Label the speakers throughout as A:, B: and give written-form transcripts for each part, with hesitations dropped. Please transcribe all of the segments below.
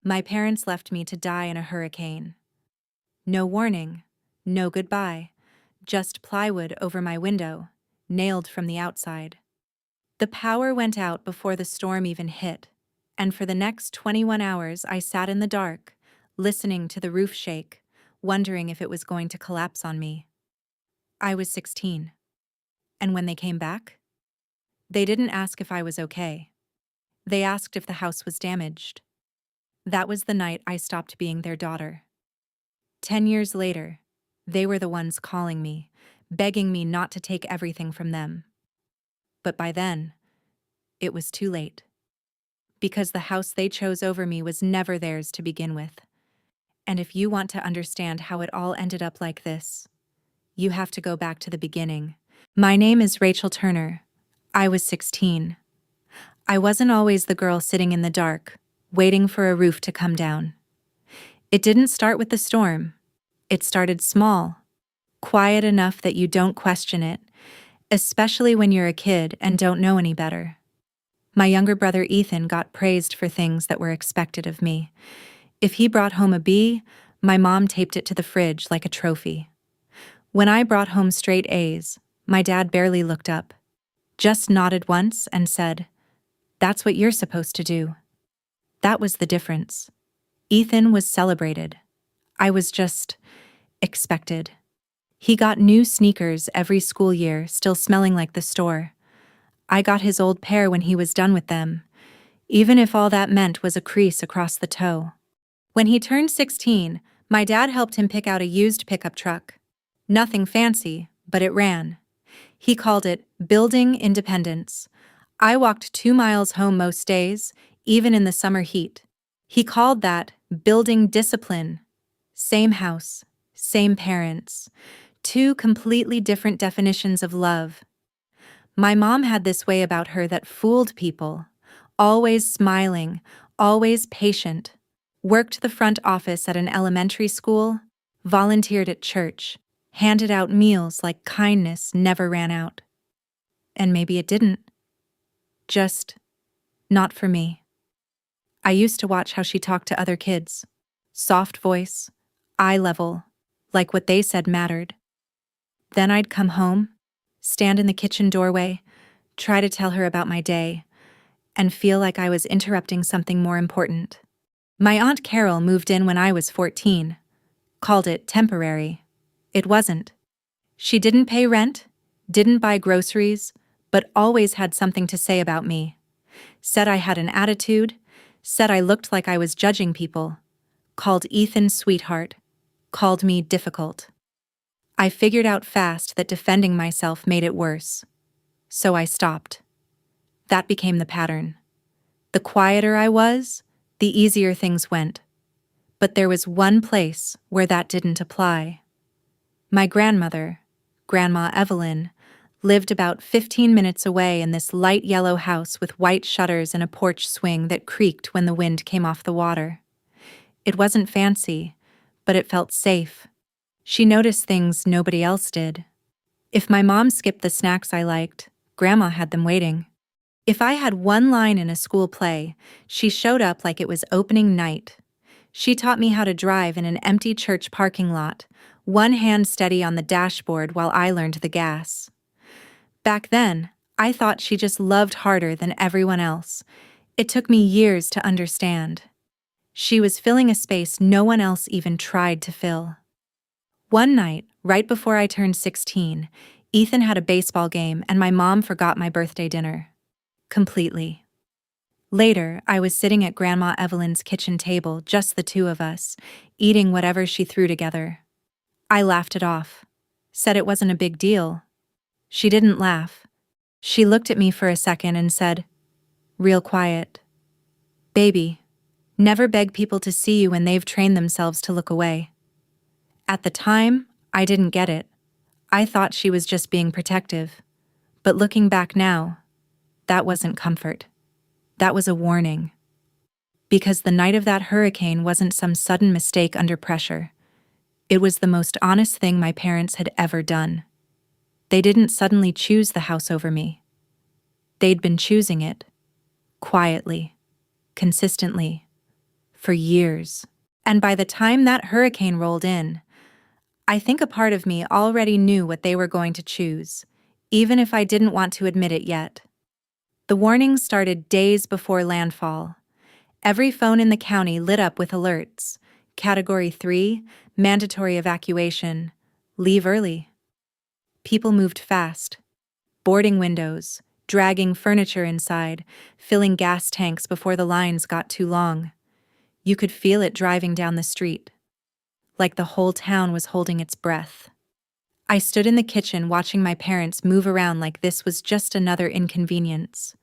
A: My parents left me to die in a hurricane. No warning, no goodbye, just plywood over my window, nailed from the outside. The power went out before the storm even hit, and for the next 21 hours I sat in the dark, listening to the roof shake, wondering if it was going to collapse on me. I was 16. And when they came back, they didn't ask if I was okay. They asked if the house was damaged. That was the night I stopped being their daughter. 10 years later, they were the ones calling me, begging me not to take everything from them. But by then, it was too late. Because the house they chose over me was never theirs to begin with. And if you want to understand how it all ended up like this, you have to go back to the beginning. My name is Rachel Turner. I was 16. I wasn't always the girl sitting in the dark, waiting for a roof to come down. It didn't start with the storm. It started small, quiet enough that you don't question it, especially when you're a kid and don't know any better. My younger brother Ethan got praised for things that were expected of me. If he brought home a B, my mom taped it to the fridge like a trophy. When I brought home straight A's, my dad barely looked up, just nodded once and said, "That's what you're supposed to do." That was the difference. Ethan was celebrated. I was just expected. He got new sneakers every school year, still smelling like the store. I got his old pair when he was done with them, even if all that meant was a crease across the toe. When he turned 16, my dad helped him pick out a used pickup truck. Nothing fancy, but it ran. He called it Building Independence. I walked 2 miles home most days, even in the summer heat. He called that Building Discipline. Same house, same parents. 2 completely different definitions of love. My mom had this way about her that fooled people. Always smiling, always patient. Worked the front office at an elementary school, volunteered at church, handed out meals like kindness never ran out. And maybe it didn't. Just not for me. I used to watch how she talked to other kids. Soft voice, eye level, like what they said mattered. Then I'd come home, stand in the kitchen doorway, try to tell her about my day, and feel like I was interrupting something more important. My Aunt Carol moved in when I was 14, called it temporary. It wasn't. She didn't pay rent, didn't buy groceries, but always had something to say about me. Said I had an attitude, said I looked like I was judging people, called Ethan sweetheart, called me difficult. I figured out fast that defending myself made it worse. So I stopped. That became the pattern. The quieter I was, the easier things went. But there was one place where that didn't apply. My grandmother, Grandma Evelyn, lived about 15 minutes away in this light yellow house with white shutters and a porch swing that creaked when the wind came off the water. It wasn't fancy, but it felt safe. She noticed things nobody else did. If my mom skipped the snacks I liked, Grandma had them waiting. If I had one line in a school play, she showed up like it was opening night. She taught me how to drive in an empty church parking lot, one hand steady on the dashboard while I learned the gas. Back then, I thought she just loved harder than everyone else. It took me years to understand. She was filling a space no one else even tried to fill. One night, right before I turned 16, Ethan had a baseball game and my mom forgot my birthday dinner. Completely. Later, I was sitting at Grandma Evelyn's kitchen table, just the 2 of us, eating whatever she threw together. I laughed it off, said it wasn't a big deal. She didn't laugh. She looked at me for a second and said, real quiet, "Baby, never beg people to see you when they've trained themselves to look away." At the time, I didn't get it. I thought she was just being protective. But looking back now, that wasn't comfort. That was a warning. Because the night of that hurricane wasn't some sudden mistake under pressure. It was the most honest thing my parents had ever done. They didn't suddenly choose the house over me. They'd been choosing it. Quietly. Consistently. for years. And by the time that hurricane rolled in, I think a part of me already knew what they were going to choose, even if I didn't want to admit it yet. The warnings started days before landfall. Every phone in the county lit up with alerts. Category 3, mandatory evacuation, leave early. People moved fast, boarding windows, dragging furniture inside, filling gas tanks before the lines got too long. You could feel it driving down the street, like the whole town was holding its breath. I stood in the kitchen watching my parents move around like this was just another inconvenience.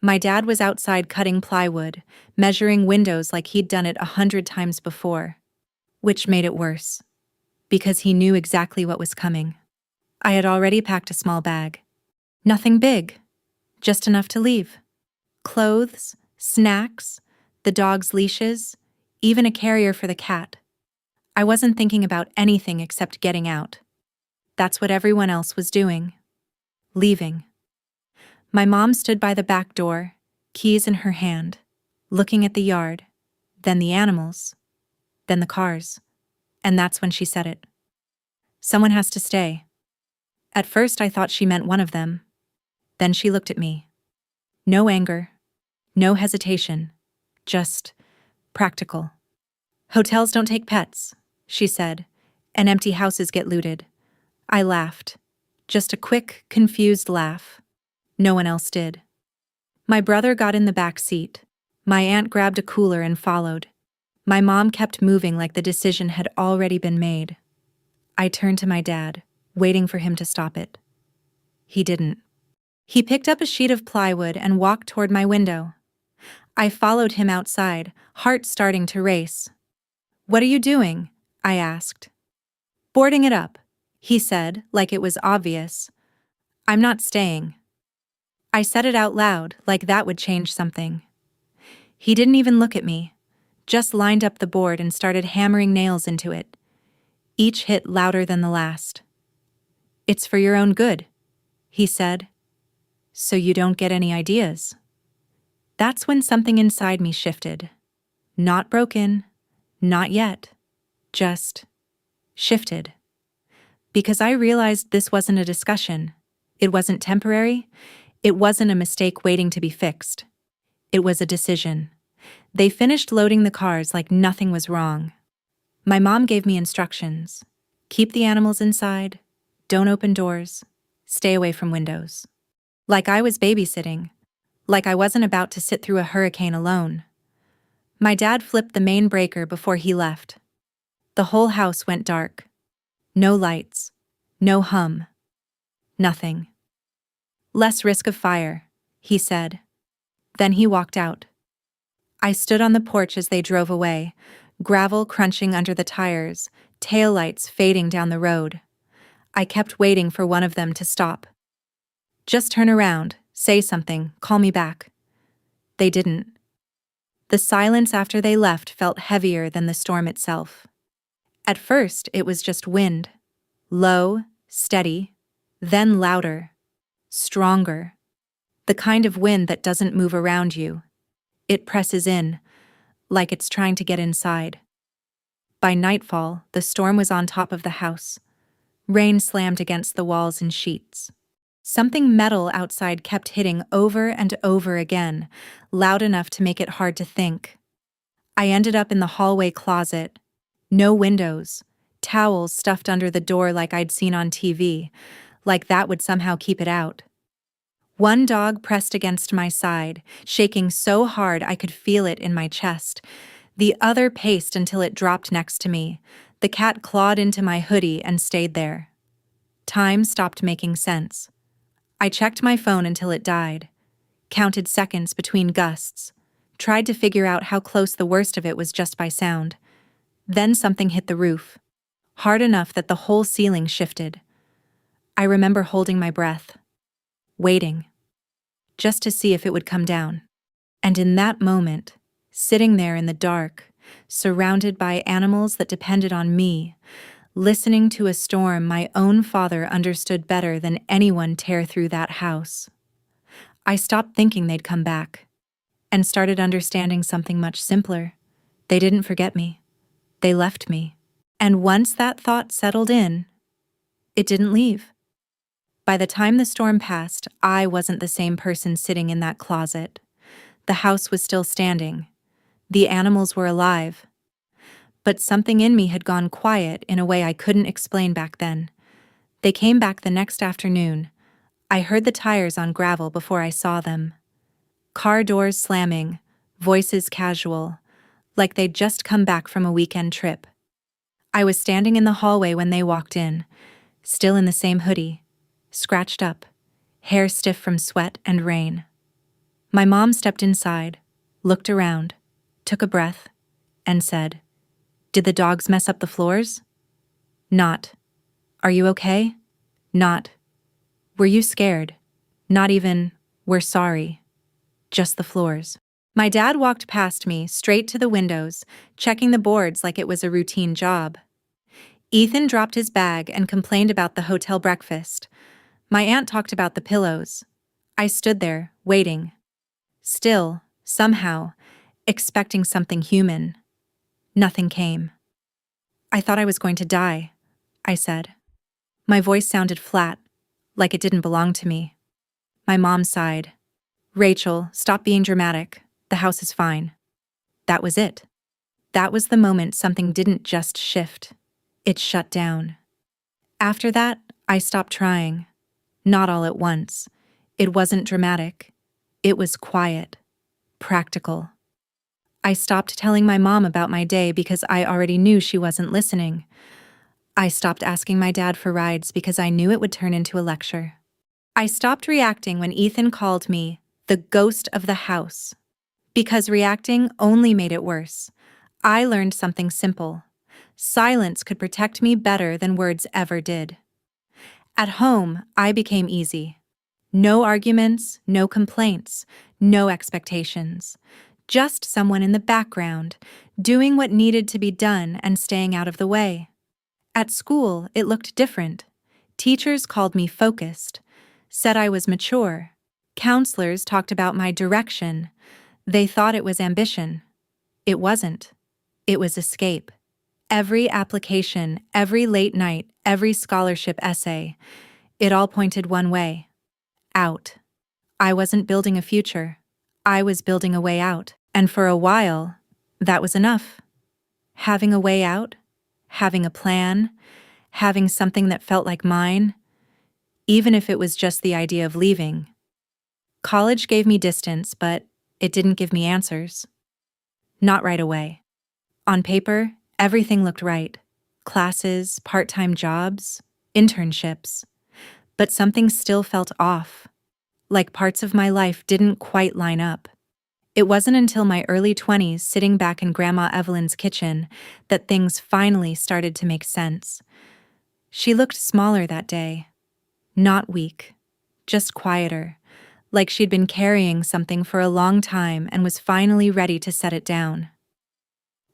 A: My dad was outside cutting plywood, measuring windows like he'd done it 100 times before, which made it worse, because he knew exactly what was coming. I had already packed a small bag. Nothing big, just enough to leave. Clothes, snacks, the dog's leashes, even a carrier for the cat. I wasn't thinking about anything except getting out. That's what everyone else was doing. Leaving. My mom stood by the back door, keys in her hand, looking at the yard, then the animals, then the cars. And that's when she said it. Someone has to stay. At first I thought she meant one of them. Then she looked at me. No anger, no hesitation, just practical. Hotels don't take pets, she said, and empty houses get looted. I laughed. Just a quick, confused laugh. No one else did. My brother got in the back seat. My aunt grabbed a cooler and followed. My mom kept moving like the decision had already been made. I turned to my dad, waiting for him to stop it. He didn't. He picked up a sheet of plywood and walked toward my window. I followed him outside, heart starting to race. "What are you doing?" I asked. "Boarding it up," he said, like it was obvious. "I'm not staying." I said it out loud, like that would change something. He didn't even look at me, just lined up the board and started hammering nails into it, each hit louder than the last. "It's for your own good," he said, "so you don't get any ideas." That's when something inside me shifted. Not broken, not yet, just shifted. Because I realized this wasn't a discussion. It wasn't temporary. It wasn't a mistake waiting to be fixed. It was a decision. They finished loading the cars like nothing was wrong. My mom gave me instructions. Keep the animals inside. Don't open doors. Stay away from windows. Like I was babysitting. Like I wasn't about to sit through a hurricane alone. My dad flipped the main breaker before he left. The whole house went dark. No lights. No hum. Nothing. "Less risk of fire," he said. Then he walked out. I stood on the porch as they drove away, gravel crunching under the tires, taillights fading down the road. I kept waiting for one of them to stop. "Just turn around, say something, call me back." They didn't. The silence after they left felt heavier than the storm itself. At first, it was just wind. Low, steady, then louder, stronger. The kind of wind that doesn't move around you. It presses in, like it's trying to get inside. By nightfall, the storm was on top of the house. Rain slammed against the walls in sheets. Something metal outside kept hitting over and over again, loud enough to make it hard to think. I ended up in the hallway closet. No windows. Towels stuffed under the door like I'd seen on TV, like that would somehow keep it out. One dog pressed against my side, shaking so hard I could feel it in my chest. The other paced until it dropped next to me. The cat clawed into my hoodie and stayed there. Time stopped making sense. I checked my phone until it died, counted seconds between gusts, tried to figure out how close the worst of it was just by sound. Then something hit the roof, hard enough that the whole ceiling shifted. I remember holding my breath, waiting, just to see if it would come down. And in that moment, sitting there in the dark, surrounded by animals that depended on me, listening to a storm my own father understood better than anyone tear through that house, I stopped thinking they'd come back and started understanding something much simpler. They didn't forget me. They left me. And once that thought settled in, it didn't leave. By the time the storm passed, I wasn't the same person sitting in that closet. The house was still standing. The animals were alive. But something in me had gone quiet in a way I couldn't explain back then. They came back the next afternoon. I heard the tires on gravel before I saw them. Car doors slamming, voices casual, like they'd just come back from a weekend trip. I was standing in the hallway when they walked in, still in the same hoodie, scratched up, hair stiff from sweat and rain. My mom stepped inside, looked around, took a breath, and said, "Did the dogs mess up the floors?" Not. "Are you okay?" Not. "Were you scared?" Not even, "We're sorry." Just the floors. My dad walked past me, straight to the windows, checking the boards like it was a routine job. Ethan dropped his bag and complained about the hotel breakfast. My aunt talked about the pillows. I stood there, waiting. Still, somehow, expecting something human. Nothing came. "I thought I was going to die," I said. My voice sounded flat, like it didn't belong to me. My mom sighed. "Rachel, stop being dramatic. The house is fine." That was it. That was the moment something didn't just shift. It shut down. After that, I stopped trying. Not all at once. It wasn't dramatic. It was quiet. Practical. I stopped telling my mom about my day because I already knew she wasn't listening. I stopped asking my dad for rides because I knew it would turn into a lecture. I stopped reacting when Ethan called me the ghost of the house. Because reacting only made it worse. I learned something simple. Silence could protect me better than words ever did. At home, I became easy. No arguments, no complaints, no expectations. Just someone in the background, doing what needed to be done and staying out of the way. At school, it looked different. Teachers called me focused, said I was mature. Counselors talked about my direction. They thought it was ambition. It wasn't. It was escape. Every application, every late night, every scholarship essay, it all pointed one way. Out. I wasn't building a future. I was building a way out. And for a while, that was enough. Having a way out, having a plan, having something that felt like mine, even if it was just the idea of leaving. College gave me distance, but it didn't give me answers. Not right away. On paper, everything looked right. Classes, part-time jobs, internships. But something still felt off. Like parts of my life didn't quite line up. It wasn't until my early 20s, sitting back in Grandma Evelyn's kitchen, that things finally started to make sense. She looked smaller that day. Not weak, just quieter, like she'd been carrying something for a long time and was finally ready to set it down.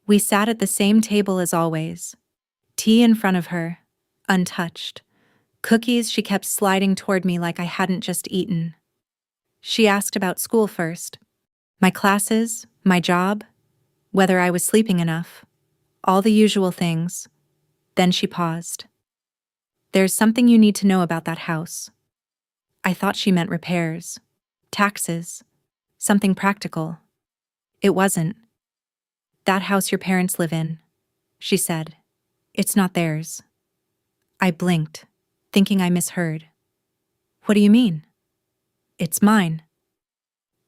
A: We sat at the same table as always. Tea in front of her, untouched. Cookies she kept sliding toward me like I hadn't just eaten. She asked about school first. My classes, my job, whether I was sleeping enough, all the usual things. Then she paused. "There's something you need to know about that house." I thought she meant repairs, taxes, something practical. It wasn't. "That house your parents live in," she said. "It's not theirs." I blinked, thinking I misheard. "What do you mean?" "It's mine."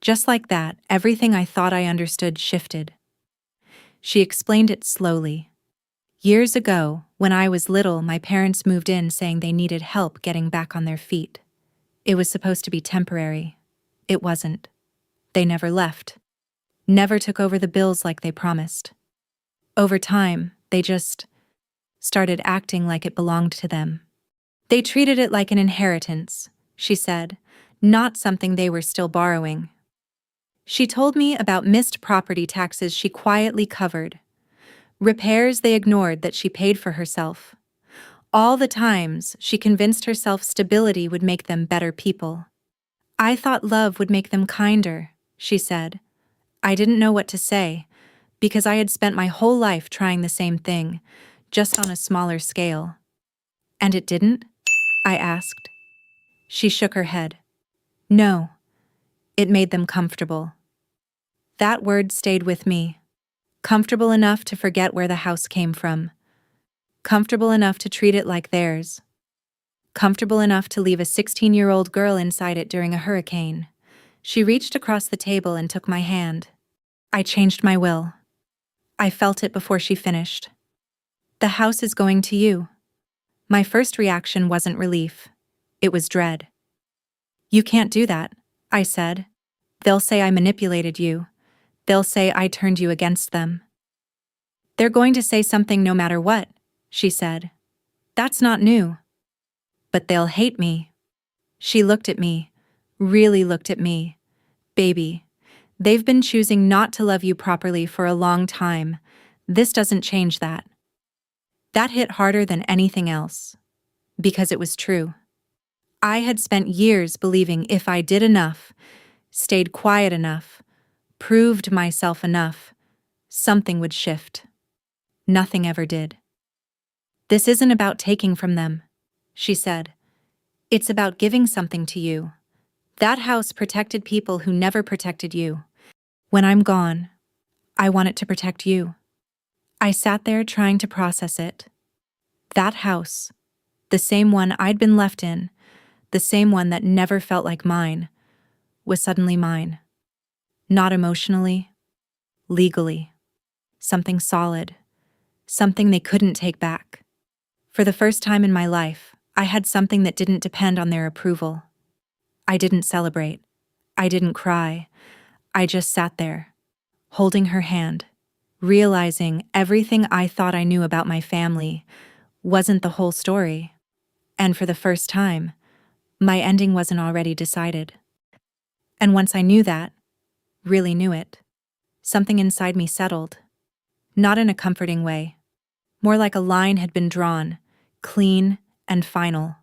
A: Just like that, everything I thought I understood shifted. She explained it slowly. Years ago, when I was little, my parents moved in saying they needed help getting back on their feet. It was supposed to be temporary. It wasn't. They never left. Never took over the bills like they promised. Over time, they just started acting like it belonged to them. They treated it like an inheritance, she said, not something they were still borrowing. She told me about missed property taxes she quietly covered, repairs they ignored that she paid for herself. All the times she convinced herself stability would make them better people. "I thought love would make them kinder," she said. I didn't know what to say, because I had spent my whole life trying the same thing, just on a smaller scale. And it didn't? I asked. She shook her head. No, it made them comfortable. That word stayed with me. Comfortable enough to forget where the house came from. Comfortable enough to treat it like theirs. Comfortable enough to leave a 16-year-old girl inside it during a hurricane. She reached across the table and took my hand. I changed my will. I felt it before she finished. The house is going to you. My first reaction wasn't relief. It was dread. You can't do that, I said. They'll say I manipulated you. They'll say I turned you against them. They're going to say something no matter what, she said. That's not new. But they'll hate me. She looked at me, really looked at me. Baby, they've been choosing not to love you properly for a long time. This doesn't change that. That hit harder than anything else. Because it was true. I had spent years believing if I did enough, stayed quiet enough, proved myself enough, something would shift. Nothing ever did. This isn't about taking from them, she said. It's about giving something to you. That house protected people who never protected you. When I'm gone, I want it to protect you. I sat there trying to process it. That house, the same one I'd been left in, the same one that never felt like mine, was suddenly mine. Not emotionally, legally. Something solid. Something they couldn't take back. For the first time in my life, I had something that didn't depend on their approval. I didn't celebrate. I didn't cry. I just sat there, holding her hand, realizing everything I thought I knew about my family wasn't the whole story. And for the first time, my ending wasn't already decided. And once I knew that, really knew it, something inside me settled. Not in a comforting way. More like a line had been drawn, clean and final.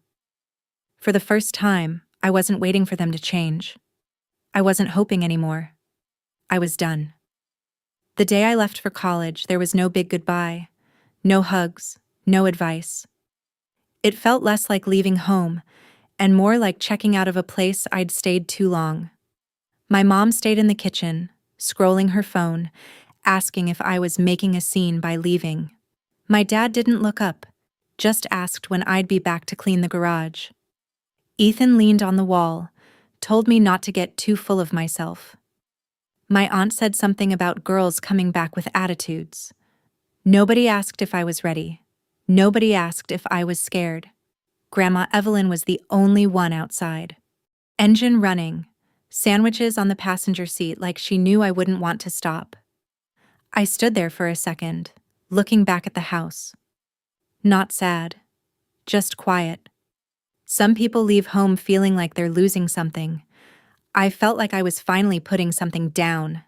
A: For the first time, I wasn't waiting for them to change. I wasn't hoping anymore. I was done. The day I left for college, there was no big goodbye, no hugs, no advice. It felt less like leaving home and more like checking out of a place I'd stayed too long. My mom stayed in the kitchen, scrolling her phone, asking if I was making a scene by leaving. My dad didn't look up, just asked when I'd be back to clean the garage. Ethan leaned on the wall, told me not to get too full of myself. My aunt said something about girls coming back with attitudes. Nobody asked if I was ready. Nobody asked if I was scared. Grandma Evelyn was the only one outside. Engine running, sandwiches on the passenger seat like she knew I wouldn't want to stop. I stood there for a second, looking back at the house. Not sad, just quiet. Some people leave home feeling like they're losing something. I felt like I was finally putting something down.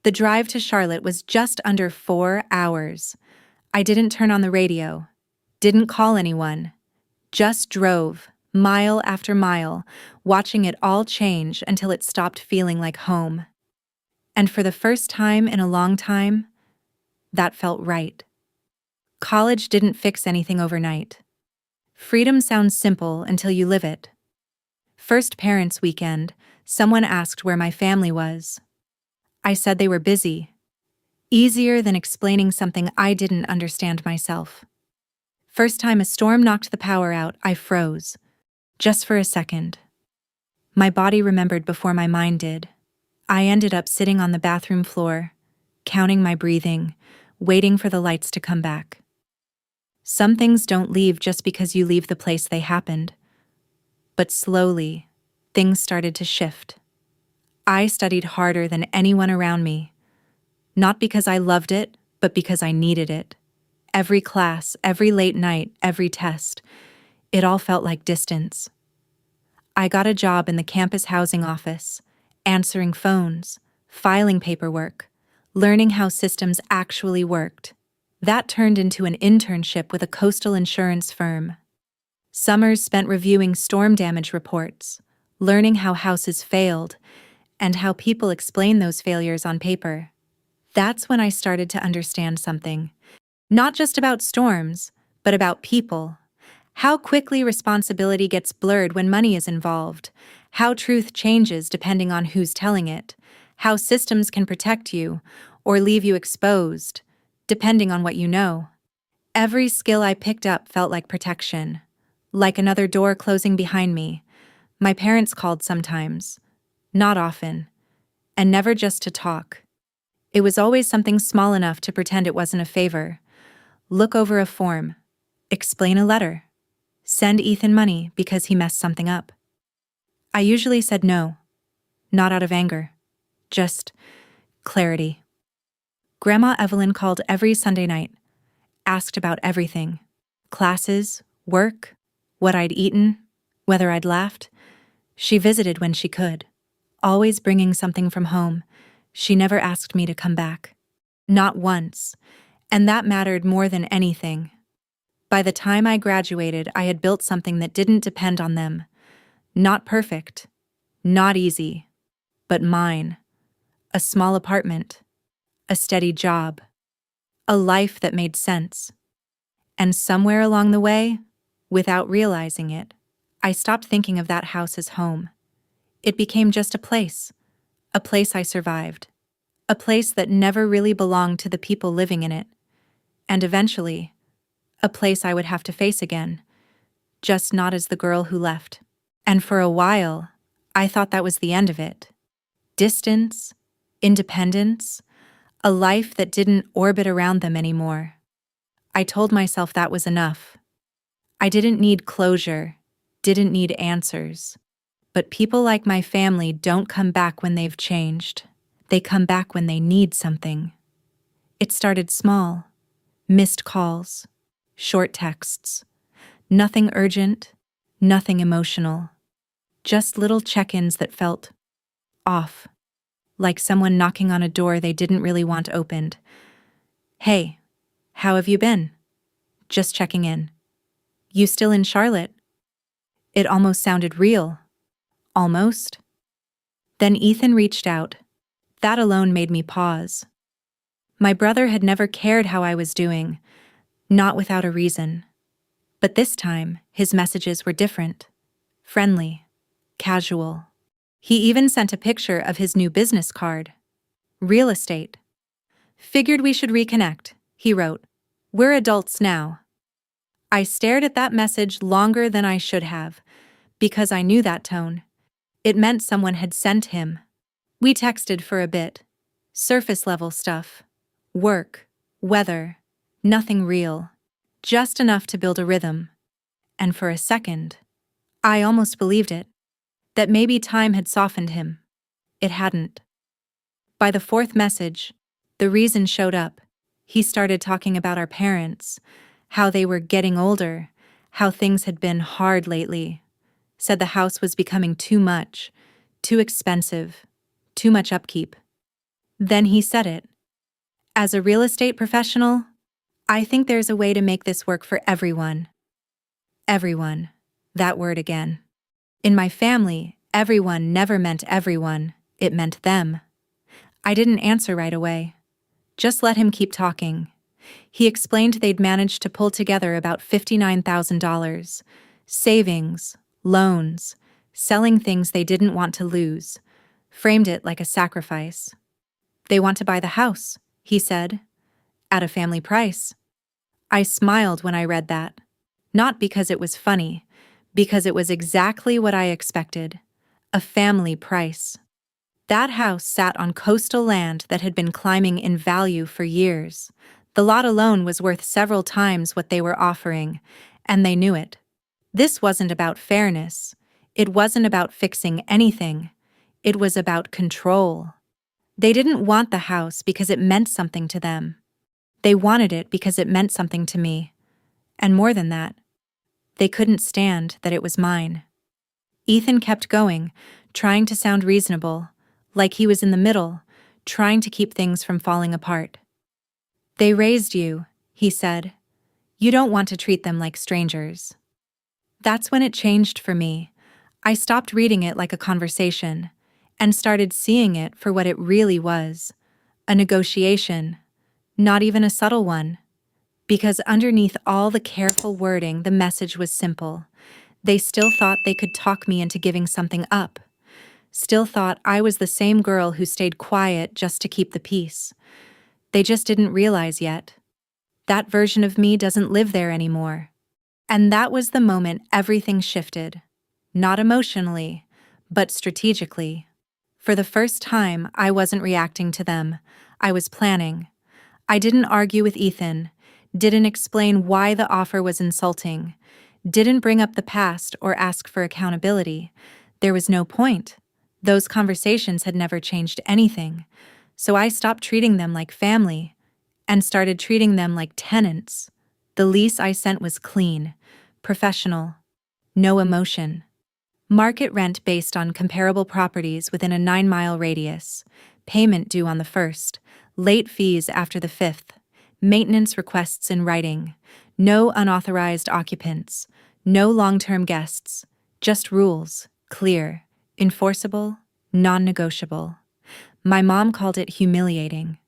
A: The drive to Charlotte was just under 4 hours. I didn't turn on the radio, didn't call anyone, just drove, mile after mile, watching it all change until it stopped feeling like home. And for the first time in a long time, that felt right. College didn't fix anything overnight. Freedom sounds simple until you live it. First parents' weekend, someone asked where my family was. I said they were busy. Easier than explaining something I didn't understand myself. First time a storm knocked the power out, I froze. Just for a second. My body remembered before my mind did. I ended up sitting on the bathroom floor, counting my breathing, waiting for the lights to come back. Some things don't leave just because you leave the place they happened. But slowly, things started to shift. I studied harder than anyone around me. Not because I loved it, but because I needed it. Every class, every late night, every test, it all felt like distance. I got a job in the campus housing office, answering phones, filing paperwork, learning how systems actually worked. That turned into an internship with a coastal insurance firm. Summers spent reviewing storm damage reports, learning how houses failed, and how people explain those failures on paper. That's when I started to understand something. Not just about storms, but about people. How quickly responsibility gets blurred when money is involved. How truth changes depending on who's telling it. How systems can protect you or leave you exposed, depending on what you know. Every skill I picked up felt like protection, like another door closing behind me. My parents called sometimes, not often, and never just to talk. It was always something small enough to pretend it wasn't a favor. Look over a form. Explain a letter. Send Ethan money because he messed something up. I usually said no, not out of anger, just clarity. Grandma Evelyn called every Sunday night, asked about everything. Classes, work, what I'd eaten, whether I'd laughed. She visited when she could, always bringing something from home. She never asked me to come back. Not once, and that mattered more than anything. By the time I graduated, I had built something that didn't depend on them. Not perfect, not easy, but mine. A small apartment, a steady job, a life that made sense. And somewhere along the way, without realizing it, I stopped thinking of that house as home. It became just a place I survived, a place that never really belonged to the people living in it, and eventually, a place I would have to face again, just not as the girl who left. And for a while, I thought that was the end of it. Distance, independence, a life that didn't orbit around them anymore. I told myself that was enough. I didn't need closure, didn't need answers. But people like my family don't come back when they've changed. They come back when they need something. It started small. Missed calls, short texts. Nothing urgent, nothing emotional. Just little check-ins that felt off, like someone knocking on a door they didn't really want opened. Hey, how have you been? Just checking in. You still in Charlotte? It almost sounded real. Almost. Then Ethan reached out. That alone made me pause. My brother had never cared how I was doing, not without a reason. But this time, his messages were different. Friendly. Casual. He even sent a picture of his new business card. Real estate. Figured we should reconnect, he wrote. We're adults now. I stared at that message longer than I should have, because I knew that tone. It meant someone had sent him. We texted for a bit. Surface-level stuff. Work. Weather. Nothing real. Just enough to build a rhythm. And for a second, I almost believed it. That maybe time had softened him. It hadn't. By the fourth message, the reason showed up. He started talking about our parents, how they were getting older, how things had been hard lately. Said the house was becoming too much, too expensive, too much upkeep. Then he said it. As a real estate professional, I think there's a way to make this work for everyone. Everyone. That word again. In my family, everyone never meant everyone, it meant them. I didn't answer right away. Just let him keep talking. He explained they'd managed to pull together about $59,000. Savings, loans, selling things they didn't want to lose. Framed it like a sacrifice. They want to buy the house, he said, at a family price. I smiled when I read that. Not because it was funny, because it was exactly what I expected. A family price. That house sat on coastal land that had been climbing in value for years. The lot alone was worth several times what they were offering, and they knew it. This wasn't about fairness. It wasn't about fixing anything. It was about control. They didn't want the house because it meant something to them. They wanted it because it meant something to me. And more than that, they couldn't stand that it was mine. Ethan kept going, trying to sound reasonable, like he was in the middle, trying to keep things from falling apart. They raised you, he said. You don't want to treat them like strangers. That's when it changed for me. I stopped reading it like a conversation and started seeing it for what it really was, A negotiation, not even a subtle one, because underneath all the careful wording, the message was simple. They still thought they could talk me into giving something up. Still thought I was the same girl who stayed quiet just to keep the peace. They just didn't realize yet. That version of me doesn't live there anymore. And that was the moment everything shifted. Not emotionally, but strategically. For the first time, I wasn't reacting to them. I was planning. I didn't argue with Ethan, didn't explain why the offer was insulting, didn't bring up the past or ask for accountability. There was no point. Those conversations had never changed anything. So I stopped treating them like family and started treating them like tenants. The lease I sent was clean, professional, no emotion. Market rent based on comparable properties within a 9-mile radius, payment due on the 1st, late fees after the 5th, maintenance requests in writing, no unauthorized occupants, no long-term guests, just rules, clear, enforceable, non-negotiable. My mom called it humiliating.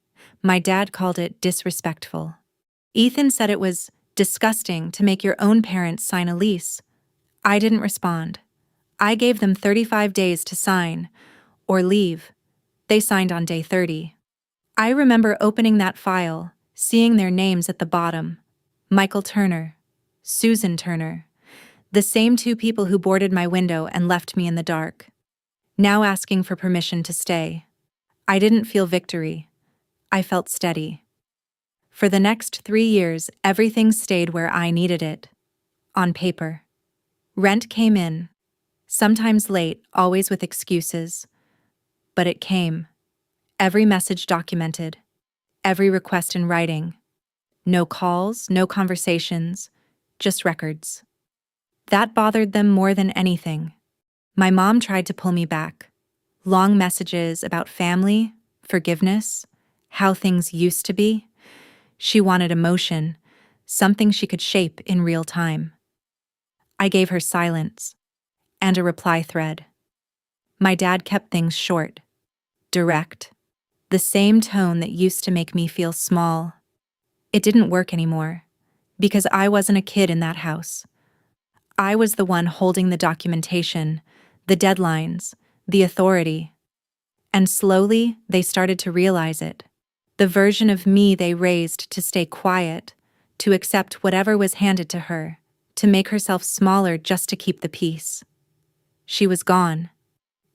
A: My dad called it disrespectful. Ethan said it was disgusting to make your own parents sign a lease. I didn't respond. I gave them 35 days to sign, or leave. They signed on day 30. I remember opening that file, seeing their names at the bottom. Michael Turner, Susan Turner, the same two people who boarded my window and left me in the dark. Now asking for permission to stay. I didn't feel victory. I felt steady. For the next 3 years, everything stayed where I needed it. On paper. Rent came in. Sometimes late, always with excuses. But it came. Every message documented. Every request in writing. No calls, no conversations, just records. That bothered them more than anything. My mom tried to pull me back. Long messages about family, forgiveness, how things used to be. She wanted emotion, something she could shape in real time. I gave her silence and a reply thread. My dad kept things short, direct, the same tone that used to make me feel small. It didn't work anymore, because I wasn't a kid in that house. I was the one holding the documentation, the deadlines, the authority. And slowly, they started to realize it. The version of me they raised to stay quiet, to accept whatever was handed to her, to make herself smaller just to keep the peace. She was gone,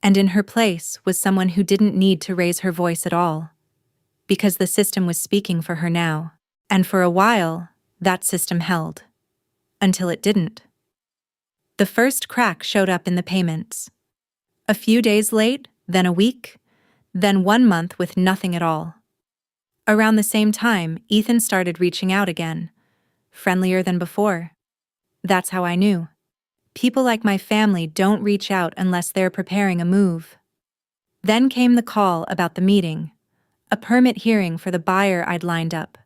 A: and in her place was someone who didn't need to raise her voice at all, because the system was speaking for her now. And for a while, that system held. Until it didn't. The first crack showed up in the payments. A few days late, then a week, then 1 month with nothing at all. Around the same time, Ethan started reaching out again, friendlier than before. That's how I knew. People like my family don't reach out unless they're preparing a move. Then came the call about the meeting, a permit hearing for the buyer I'd lined up.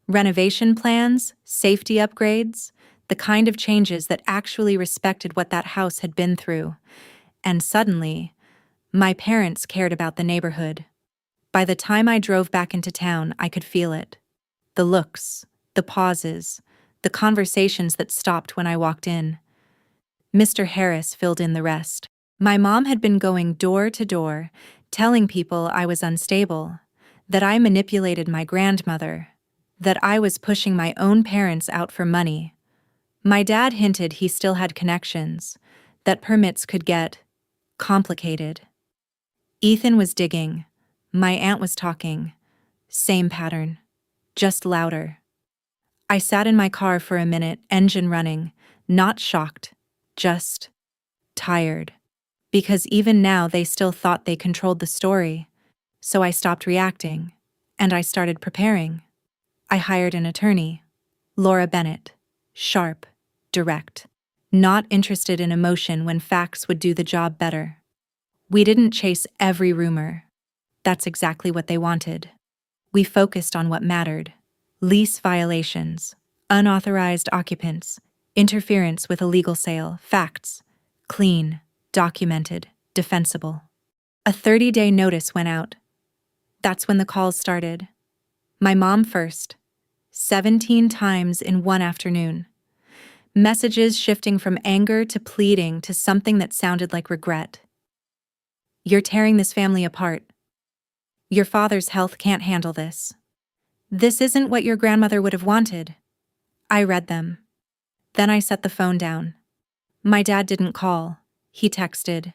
A: Renovation plans, safety upgrades, the kind of changes that actually respected what that house had been through. And suddenly, my parents cared about the neighborhood. By the time I drove back into town, I could feel it. The looks, the pauses, the conversations that stopped when I walked in. Mr. Harris filled in the rest. My mom had been going door to door, telling people I was unstable, that I manipulated my grandmother, that I was pushing my own parents out for money. My dad hinted he still had connections, that permits could get complicated. Ethan was digging. My aunt was talking. Same pattern, just louder. I sat in my car for a minute, engine running, not shocked, just tired. Because even now they still thought they controlled the story. So I stopped reacting, and I started preparing. I hired an attorney, Laura Bennett, sharp, direct, not interested in emotion when facts would do the job better. We didn't chase every rumor. That's exactly what they wanted. We focused on what mattered: lease violations, unauthorized occupants, interference with a legal sale, facts, clean, documented, defensible. A 30-day notice went out. That's when the calls started. My mom first. 17 times in one afternoon. Messages shifting from anger to pleading to something that sounded like regret. You're tearing this family apart. Your father's health can't handle this. This isn't what your grandmother would have wanted. I read them. Then I set the phone down. My dad didn't call. He texted.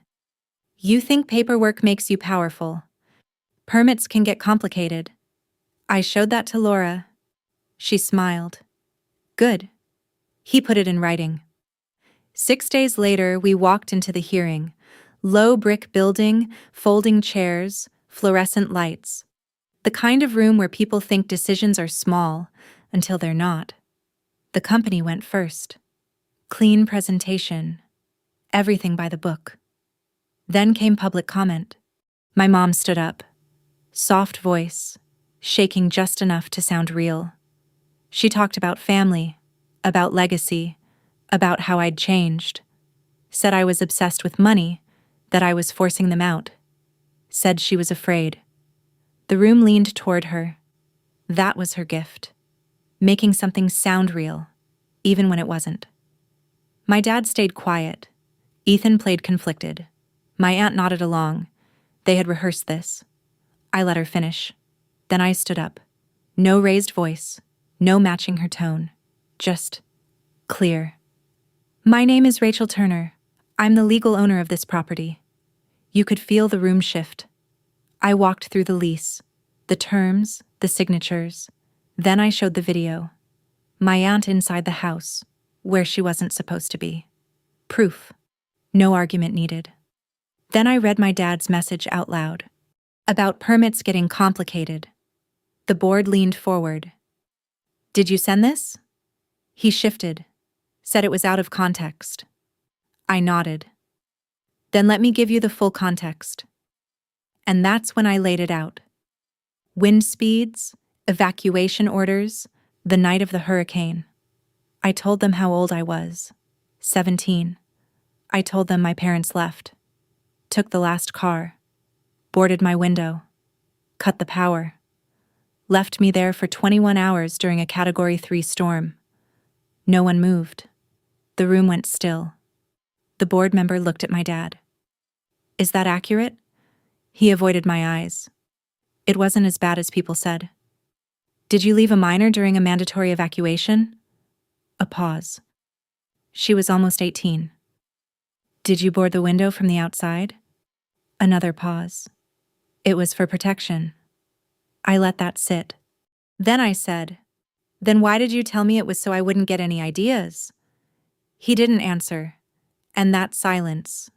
A: You think paperwork makes you powerful. Permits can get complicated. I showed that to Laura. She smiled. Good. He put it in writing. 6 days later, we walked into the hearing. Low brick building, folding chairs, fluorescent lights. The kind of room where people think decisions are small until they're not. The company went first. Clean presentation. Everything by the book. Then came public comment. My mom stood up. Soft voice, shaking just enough to sound real. She talked about family, about legacy, about how I'd changed. Said I was obsessed with money, that I was forcing them out. Said she was afraid. The room leaned toward her. That was her gift. Making something sound real, even when it wasn't. My dad stayed quiet. Ethan played conflicted. My aunt nodded along. They had rehearsed this. I let her finish. Then I stood up. No raised voice, no matching her tone. Just clear. My name is Rachel Turner. I'm the legal owner of this property. You could feel the room shift. I walked through the lease, the terms, the signatures. Then I showed the video. My aunt inside the house, where she wasn't supposed to be. Proof. No argument needed. Then I read my dad's message out loud. About permits getting complicated. The board leaned forward. Did you send this? He shifted, said it was out of context. I nodded. Then let me give you the full context. And that's when I laid it out. Wind speeds, evacuation orders, the night of the hurricane. I told them how old I was. 17. I told them my parents left. Took the last car. Boarded my window. Cut the power. Left me there for 21 hours during a Category 3 storm. No one moved. The room went still. The board member looked at my dad. Is that accurate? He avoided my eyes. It wasn't as bad as people said. Did you leave a minor during a mandatory evacuation? A pause. She was almost 18. Did you board the window from the outside? Another pause. It was for protection. I let that sit. Then I said, then why did you tell me it was so I wouldn't get any ideas? He didn't answer, and that silence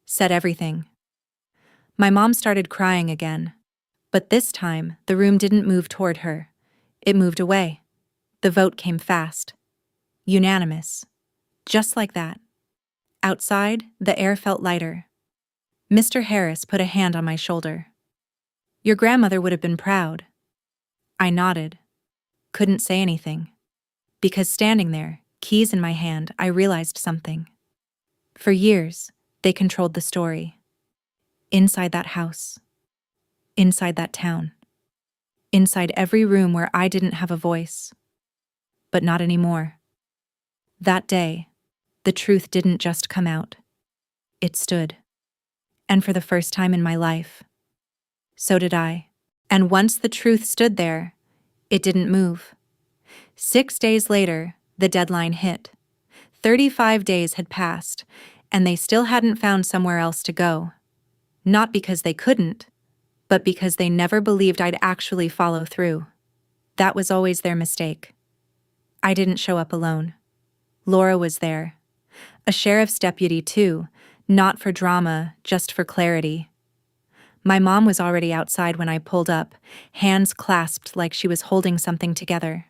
A: said everything. My mom started crying again, but this time the room didn't move toward her. It moved away. The vote came fast. Unanimous. Just like that. Outside, the air felt lighter. Mr. Harris put a hand on my shoulder. Your grandmother would have been proud. I nodded. Couldn't say anything. Because standing there, keys in my hand, I realized something. For years, they controlled the story. Inside that house. Inside that town. Inside every room where I didn't have a voice. But not anymore. That day, the truth didn't just come out. It stood. And for the first time in my life, so did I. And once the truth stood there, it didn't move. 6 days later, the deadline hit. 35 days had passed, and they still hadn't found somewhere else to go. Not because they couldn't, but because they never believed I'd actually follow through. That was always their mistake. I didn't show up alone. Laura was there. A sheriff's deputy, too, not for drama, just for clarity. My mom was already outside when I pulled up, hands clasped like she was holding something together.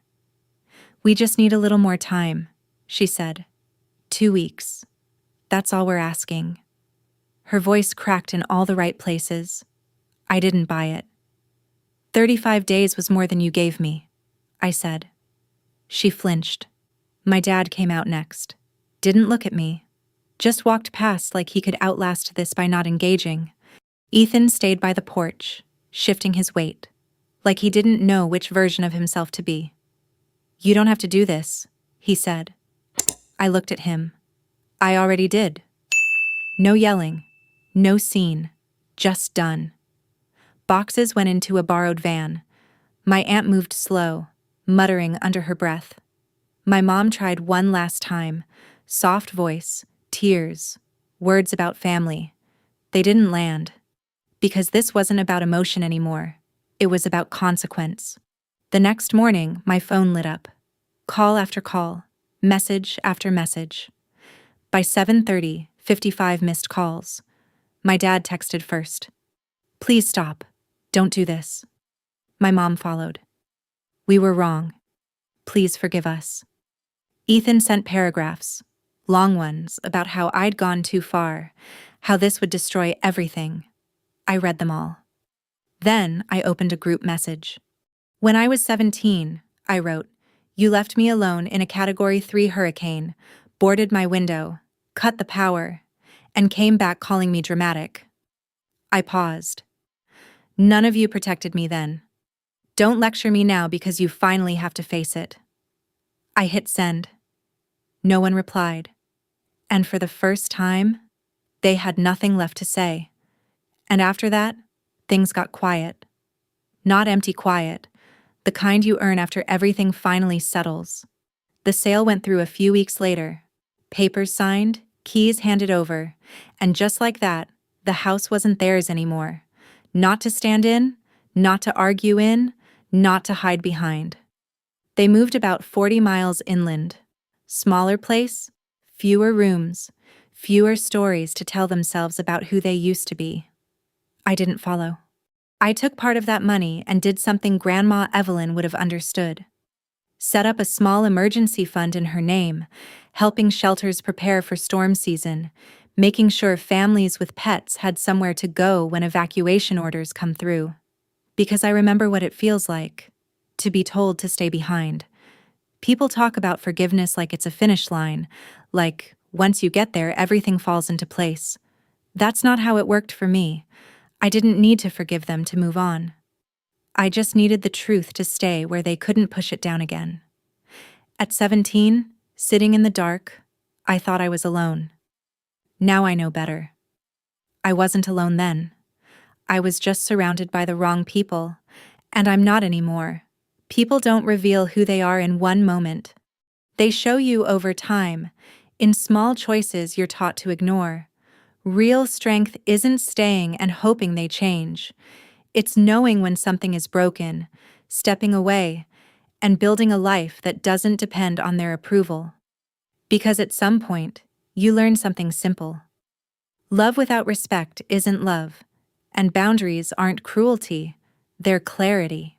A: We just need a little more time, she said. 2 weeks. That's all we're asking. Her voice cracked in all the right places. I didn't buy it. 35 days was more than you gave me, I said. She flinched. My dad came out next. Didn't look at me. Just walked past like he could outlast this by not engaging. Ethan stayed by the porch. shifting his weight, like he didn't know which version of himself to be. "You don't have to do this," he said. I looked at him. I already did. No yelling, no scene, just done. Boxes went into a borrowed van. My aunt moved slow, muttering under her breath. My mom tried one last time, soft voice, tears, words about family. They didn't land. Because this wasn't about emotion anymore. It was about consequence. The next morning, my phone lit up. Call after call, message after message. By 7:30, 55 missed calls. My dad texted first. "Please stop. Don't do this." My mom followed. "We were wrong. Please forgive us." Ethan sent paragraphs, long ones, about how I'd gone too far, how this would destroy everything. I read them all. Then I opened a group message. "When I was 17, I wrote, you left me alone in a Category 3 hurricane, boarded my window, cut the power, and came back calling me dramatic." I paused. "None of you protected me then. Don't lecture me now because you finally have to face it." I hit send. No one replied. And for the first time, they had nothing left to say. And after that, things got quiet. Not empty quiet, the kind you earn after everything finally settles. The sale went through a few weeks later. Papers signed, keys handed over, and just like that, the house wasn't theirs anymore. Not to stand in, not to argue in, not to hide behind. They moved about 40 miles inland. Smaller place, fewer rooms, fewer stories to tell themselves about who they used to be. I didn't follow. I took part of that money and did something Grandma Evelyn would have understood. Set up a small emergency fund in her name, helping shelters prepare for storm season, making sure families with pets had somewhere to go when evacuation orders come through. Because I remember what it feels like to be told to stay behind. People talk about forgiveness like it's a finish line, like once you get there, everything falls into place. That's not how it worked for me. I didn't need to forgive them to move on. I just needed the truth to stay where they couldn't push it down again. At 17, sitting in the dark, I thought I was alone. Now I know better. I wasn't alone then. I was just surrounded by the wrong people, and I'm not anymore. People don't reveal who they are in one moment. They show you over time, in small choices you're taught to ignore. Real strength isn't staying and hoping they change. It's knowing when something is broken, stepping away, and building a life that doesn't depend on their approval. Because at some point, you learn something simple. Love without respect isn't love, and boundaries aren't cruelty, they're clarity.